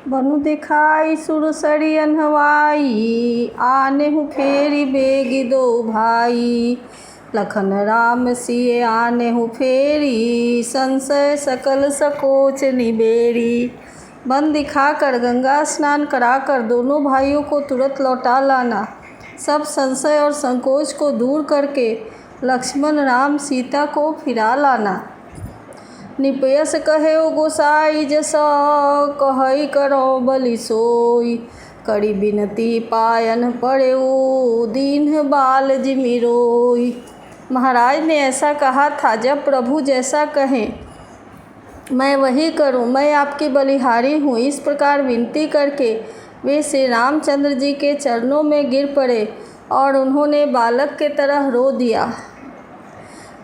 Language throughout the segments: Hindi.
बनु दिखाई सुरसरी अनहवाई, आनेहु फेरी बेगी दो भाई। लखन राम सिए आनेहु फेरी, संशय सकल सकोच निबेरी। बन दिखाकर गंगा स्नान कराकर दोनों भाइयों को तुरंत लौटा लाना। सब संशय और संकोच को दूर करके लक्ष्मण राम सीता को फिरा लाना। निपयस कहे ओ गोसाई, जस कहई करो बलि सोई। करी बिनती पायन पड़े ओ, दीन बाल जिमि रोई। महाराज ने ऐसा कहा था, जब प्रभु जैसा कहें मैं वही करूं, मैं आपकी बलिहारी हूँ। इस प्रकार विनती करके वे श्री रामचंद्र जी के चरणों में गिर पड़े और उन्होंने बालक के तरह रो दिया।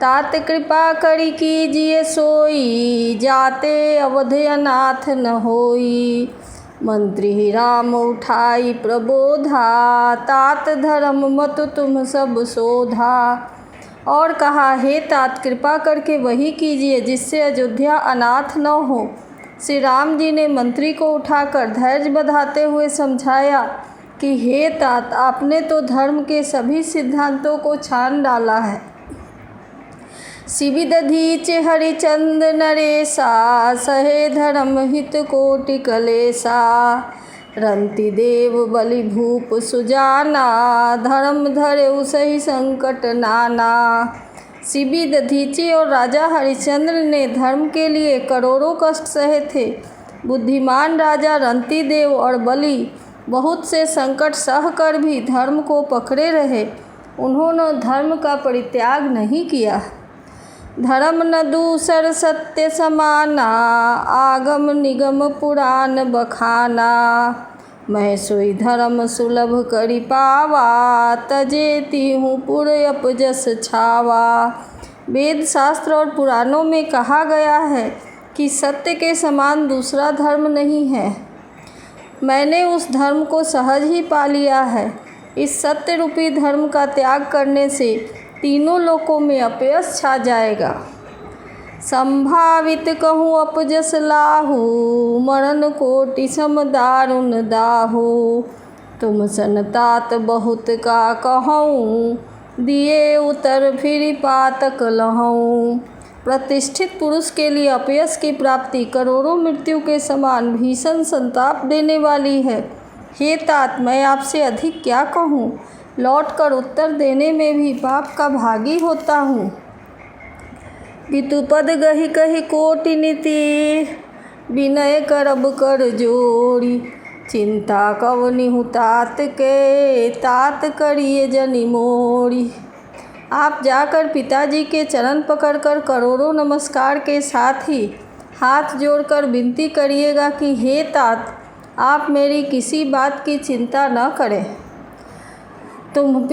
तात कृपा करी कीजिए सोई, जाते अवध अनाथ न होई। मंत्री राम उठाई प्रबोधा, तात धर्म मत तुम सब शोधा। और कहा, हे तात कृपा करके वही कीजिए जिससे अयोध्या अनाथ न हो। श्री राम जी ने मंत्री को उठाकर धैर्य बंधाते हुए समझाया कि हे तात, आपने तो धर्म के सभी सिद्धांतों को छान डाला है। शिवि दधीच हरिचंद नरेसा, सहे धर्म हित कोटि कलेसा। रंति देव बलि भूप सुजाना, धर्म धरे सही संकट नाना। शिवि दधीची और राजा हरिश्चंद्र ने धर्म के लिए करोड़ों कष्ट सहे थे। बुद्धिमान राजा रंति देव और बलि बहुत से संकट सहकर भी धर्म को पकड़े रहे। उन्होंने धर्म का परित्याग नहीं किया। धर्म न दूसर सत्य समाना, आगम निगम पुराण बखाना। मैं सोई धर्म सुलभ करि पावा, तजेती हूँ पुर अपजस छावा। वेद शास्त्र और पुराणों में कहा गया है कि सत्य के समान दूसरा धर्म नहीं है। मैंने उस धर्म को सहज ही पा लिया है। इस सत्य रूपी धर्म का त्याग करने से तीनों लोकों में अपयश छा जाएगा। संभावित कहूँ अपजस लाहू, मरण कोटि सम दारुण दाहू। तुम सन तात बहुत का कहूँ, दिए उतर फिर पातक लहूँ। प्रतिष्ठित पुरुष के लिए अपयश की प्राप्ति करोड़ों मृत्यु के समान भीषण संताप देने वाली है। हे तात, मैं आपसे अधिक क्या कहूँ, लौटकर उत्तर देने में भी पाप का भागी होता हूँ। पितुपद गहि कहि कोटि नीति, विनय करब कर जोड़ी। चिंता कवनिहु तात के, तात करिए जनि मोरी। आप जाकर पिताजी के चरण पकड़कर करोड़ों नमस्कार के साथ ही हाथ जोड़कर विनती करिएगा कि हे तात, आप मेरी किसी बात की चिंता न करें। तुम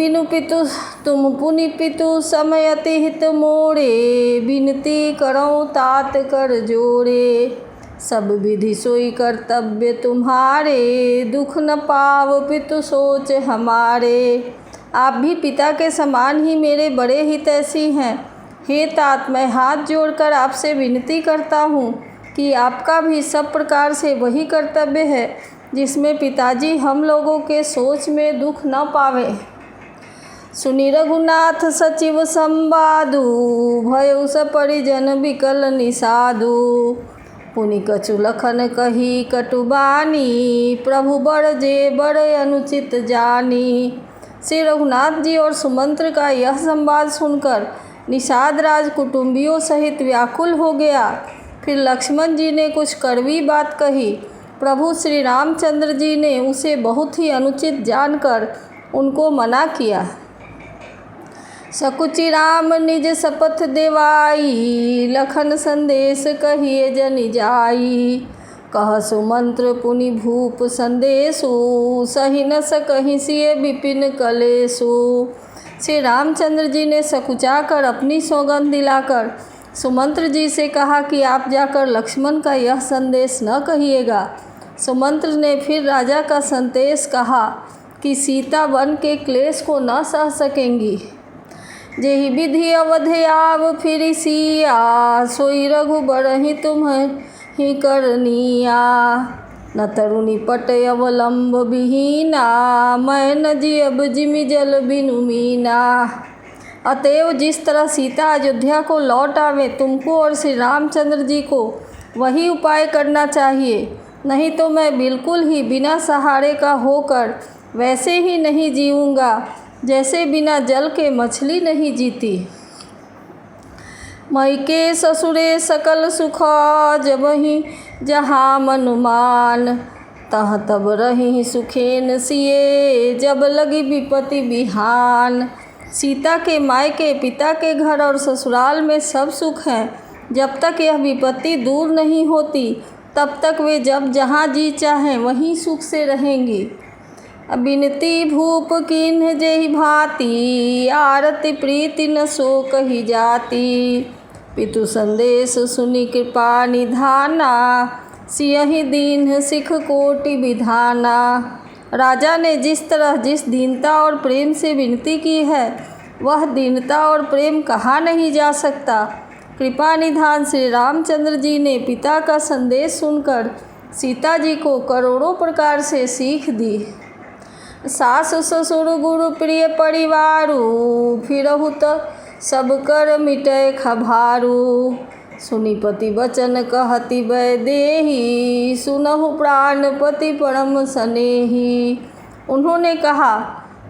पुनि पितु समय अति हित मोरे, विनती करऊँ तात कर जोड़े। सब विधि सोई कर्तव्य तुम्हारे, दुख न पाव पितु सोच हमारे। आप भी पिता के समान ही मेरे बड़े हितैषी हैं। हे तात, मैं हाथ जोड़कर आपसे विनती करता हूँ कि आपका भी सब प्रकार से वही कर्तव्य है जिसमें पिताजी हम लोगों के सोच में दुख न पावे। सुनि रघुनाथ सचिव संवादु, भयउ परिजन विकल निषादु। पुनि कछु लखन कही कटुबानी, प्रभु बड़ जे बड़ अनुचित जानी। श्री रघुनाथ जी और सुमंत्र का यह संवाद सुनकर निषाद राज कुटुंबियों सहित व्याकुल हो गया। फिर लक्ष्मण जी ने कुछ कड़वी बात कही। प्रभु श्री रामचंद्र जी ने उसे बहुत ही अनुचित जानकर उनको मना किया। सकुचि राम निज शपथ देवाई, लखन संदेश कहिए जनि जाई। कह सुमंत्र पुनि भूप संदेशु, सही न सकहि सिए विपिन कलेशु। श्री रामचंद्र जी ने सकुचा कर अपनी सौगंध दिलाकर सुमंत्र जी से कहा कि आप जाकर लक्ष्मण का यह संदेश न कहिएगा। सुमंत्र ने फिर राजा का संदेश कहा कि सीता वन के क्लेश को न सह सकेंगी। जेहि विधि अवध आव फिर सिया, सोई रघुबर ही तुम ही करनिया। न तरुणी पट अवलंब विहीना, मैं न जियब जिमि जल बिनु मीना। अतएव जिस तरह सीता अयोध्या को लौट आवे, तुमको और श्री रामचंद्र जी को वही उपाय करना चाहिए, नहीं तो मैं बिल्कुल ही बिना सहारे का होकर वैसे ही नहीं जीऊँगा जैसे बिना जल के मछली नहीं जीती। मैके ससुरे सकल सुख, जबहि जहाँ मनुमान, तह तब रही सुखेन सिए, जब लगी विपत्ति बिहान। सीता के मायके, पिता के घर और ससुराल में सब सुख है। जब तक यह विपत्ति दूर नहीं होती तब तक वे जब जहाँ जी चाहें वहीं सुख से रहेंगी। बिनती भूप किन्ह जेहि भांति, आरती प्रीति न सो कही जाती। पितु संदेश सुनि कृपा निधाना, सियहि दीन्ह सिख कोटि विधाना। राजा ने जिस तरह जिस दीनता और प्रेम से विनती की है, वह दीनता और प्रेम कहाँ नहीं जा सकता। कृपा निधान श्री रामचंद्र जी ने पिता का संदेश सुनकर सीता जी को करोड़ों प्रकार से सीख दी। सास ससुर गुरु प्रिय परिवारु, फिरहु त सब कर मिटय खभारू। सुनिपति वचन कहति वैदेही, सुनहु प्राणपति परम स्नेही। उन्होंने कहा,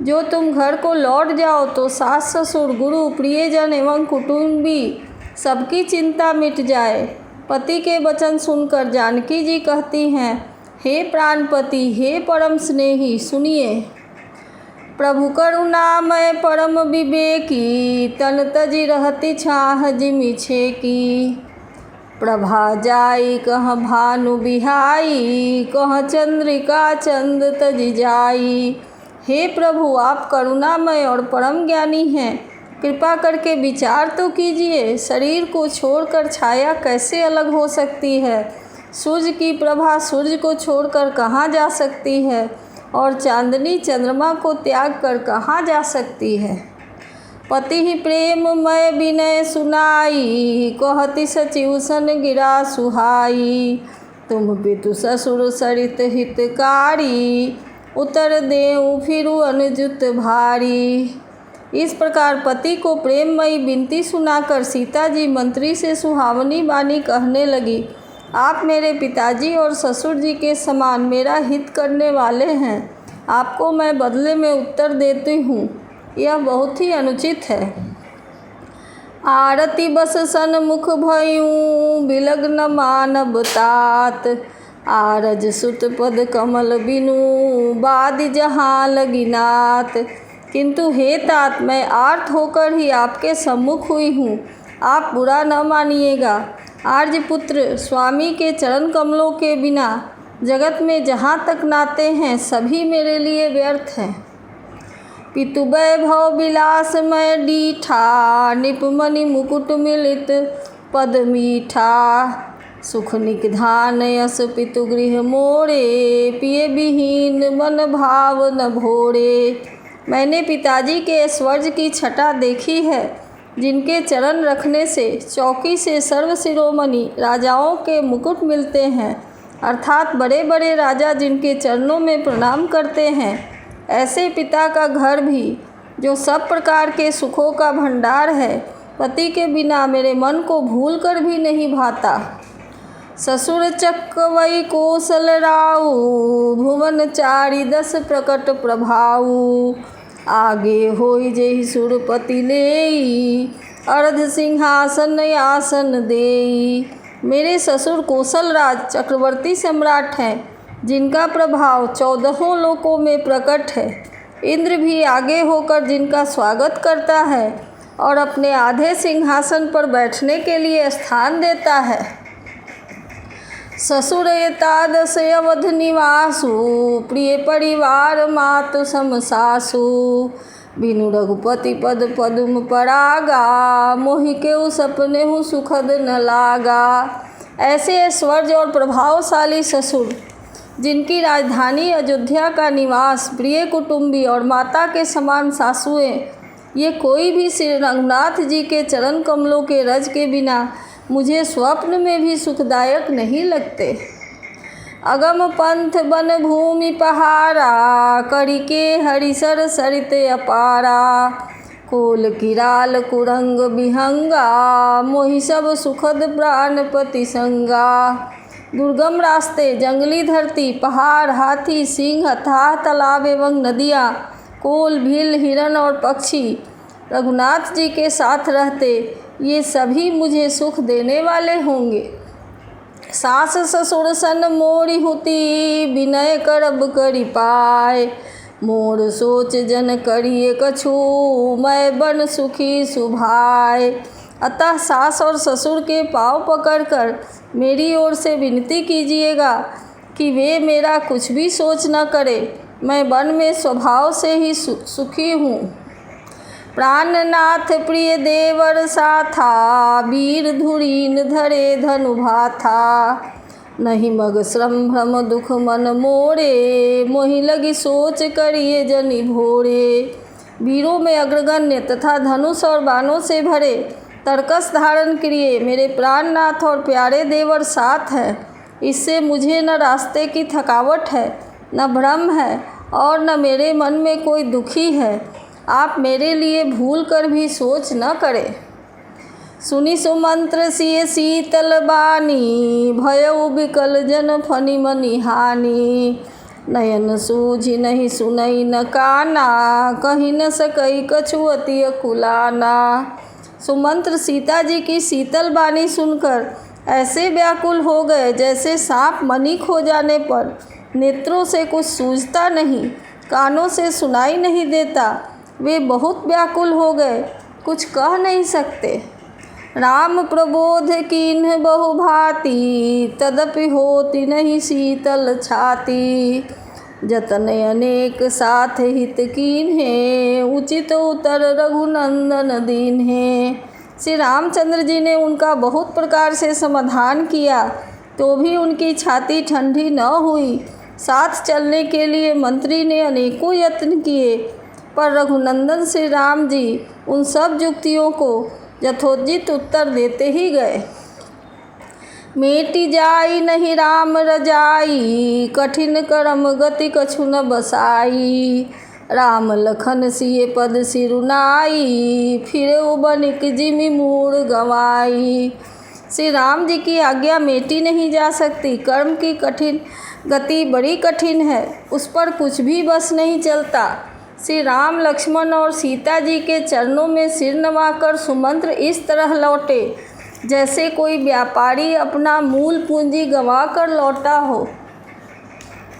जो तुम घर को लौट जाओ तो सास ससुर गुरु प्रियजन एवं कुटुंबी सबकी चिंता मिट जाए। पति के वचन सुनकर जानकी जी कहती हैं, हे प्राणपति, हे परम स्नेही, सुनिए। प्रभु करुणामय परम विवेकी, तन तजी रहती छाह जिमि छेकी। प्रभा जाई कह भानु बिहाई, कह चंद्रिका चंद तजी जाई। हे प्रभु, आप करुणामय और परम ज्ञानी हैं, कृपा करके विचार तो कीजिए। शरीर को छोड़कर छाया कैसे अलग हो सकती है? सूर्य की प्रभा सूर्य को छोड़कर कहाँ जा सकती है? और चांदनी चंद्रमा को त्याग कर कहाँ जा सकती है? पति ही प्रेम मय विनय सुनाई, कहति सचिव सन गिरा सुहाई। तुम पितु ससुर सरित हितकारी, उतर देऊँ फिरु अनुजुत भारी। इस प्रकार पति को प्रेममयी विनती सुनाकर सीता जी मंत्री से सुहावनी वाणी कहने लगी, आप मेरे पिताजी और ससुर जी के समान मेरा हित करने वाले हैं, आपको मैं बदले में उत्तर देती हूँ, यह बहुत ही अनुचित है। आरती बस सन्मुख भयूँ, बिलग्न मानव तात। आरज सुत पद कमल बिनु, बादि जहाँ लगिनात। किंतु हे तात, मैं आर्त होकर ही आपके सम्मुख हुई हूँ, आप बुरा न मानिएगा। आर्यपुत्र, स्वामी के चरण कमलों के बिना जगत में जहाँ तक नाते हैं सभी मेरे लिए व्यर्थ हैं। पितु वैभव विलास मैं डीठा, निपमणि मुकुट मिलित पद मीठा। सुख निधान यस पितु गृह मोरे, पिए विहीन मन भाव न भोरे। मैंने पिताजी के ऐश्वर्य की छटा देखी है, जिनके चरण रखने से चौकी से सर्व शिरोमणि राजाओं के मुकुट मिलते हैं, अर्थात बड़े बड़े राजा जिनके चरणों में प्रणाम करते हैं। ऐसे पिता का घर भी, जो सब प्रकार के सुखों का भंडार है, पति के बिना मेरे मन को भूल कर भी नहीं भाता। ससुर चक्कवई कौशल राऊ, भुवन चारि दस प्रकट प्रभाऊ। आगे होई जेहि सुरपति लेई, अर्ध सिंहासन आसन देई। मेरे ससुर कौशल राज चक्रवर्ती सम्राट हैं, जिनका प्रभाव 14 लोकों में प्रकट है। इंद्र भी आगे होकर जिनका स्वागत करता है और अपने आधे सिंहासन पर बैठने के लिए स्थान देता है। ससुर एतादश अवध निवासु, प्रिय परिवार मातु सम सासु। बिनु रघुपति पद पदुम परागा, मोहि केउ सपने हूँ सुखद न लागा। ऐसे ऐश्वर्य और प्रभावशाली ससुर, जिनकी राजधानी अयोध्या का निवास, प्रिय कुटुंबी और माता के समान सासुएं, ये कोई भी श्री रघुनाथ जी के चरण कमलों के रज के बिना मुझे स्वप्न में भी सुखदायक नहीं लगते। अगम पंथ बन भूमि पहारा, करी के हरिसर सरित अपारा। कोल किराल कुरंग बिहंगा, मोहि सब सुखद प्राणपति संगा। दुर्गम रास्ते, जंगली धरती, पहाड़, हाथी, सिंह, अथाह तालाब एवं नदियाँ, कोल, भील, हिरण और पक्षी रघुनाथ जी के साथ रहते, ये सभी मुझे सुख देने वाले होंगे। सास ससुर सन मोरी हुती, विनय करब करि पाए। मोर सोच जन करिए कछु, मैं बन सुखी सुभाए। अतः सास और ससुर के पाँव पकड़कर मेरी ओर से विनती कीजिएगा कि वे मेरा कुछ भी सोच न करे। मैं वन में स्वभाव से ही सुखी हूँ। प्राणनाथ प्रिय देवर साथा, वीर धुरीन धरे धनु भाथा। नहीं मग श्रम भ्रम दुख मन मोरे, मोहि लगी सोच करिए जनि भोरे। वीरों में अग्रगण्य तथा धनुष और बाणों से भरे, तरकस धारण किए मेरे प्राणनाथ और प्यारे देवर साथ हैं। इससे मुझे न रास्ते की थकावट है, न भ्रम है और न मेरे मन में कोई दुखी है। आप मेरे लिए भूल कर भी सोच न करें। सुनि सुमंत्र सिय शीतल बानी, भयउ बिकल जन फनि मनि हानि। नयन सूझि नहीं सुनई न काना, कही न सकई कछु अति अकुलाना। सुमंत्र सीता जी की शीतल बानी सुनकर ऐसे व्याकुल हो गए जैसे सांप मणि खो जाने पर नेत्रों से कुछ सूझता नहीं, कानों से सुनाई नहीं देता। वे बहुत व्याकुल हो गए, कुछ कह नहीं सकते। राम प्रबोध कीन्ह बहु भांति, तदपि होति नहीं शीतल छाती। जतन अनेक साथ हित कीन्हे, उचित उतर रघुनंदन दीन्हे। श्री रामचंद्र जी ने उनका बहुत प्रकार से समाधान किया, तो भी उनकी छाती ठंडी न हुई। साथ चलने के लिए मंत्री ने अनेकों यत्न किए, पर रघुनंदन श्री राम जी उन सब युक्तियों को यथोचित उत्तर देते ही गए। मेटि जाई नहीं राम रजाई, कठिन करम गति कछु न बसाई। राम लखन सिए पद सिरुनाई, फिरे बनिक जिमि मूड़ गवाई। श्री राम जी की आज्ञा मेटी नहीं जा सकती। कर्म की कठिन गति बड़ी कठिन है, उस पर कुछ भी बस नहीं चलता। श्री राम, लक्ष्मण और सीता जी के चरणों में सिर नवाकर सुमंत्र इस तरह लौटे जैसे कोई व्यापारी अपना मूल पूंजी गंवा कर लौटा हो।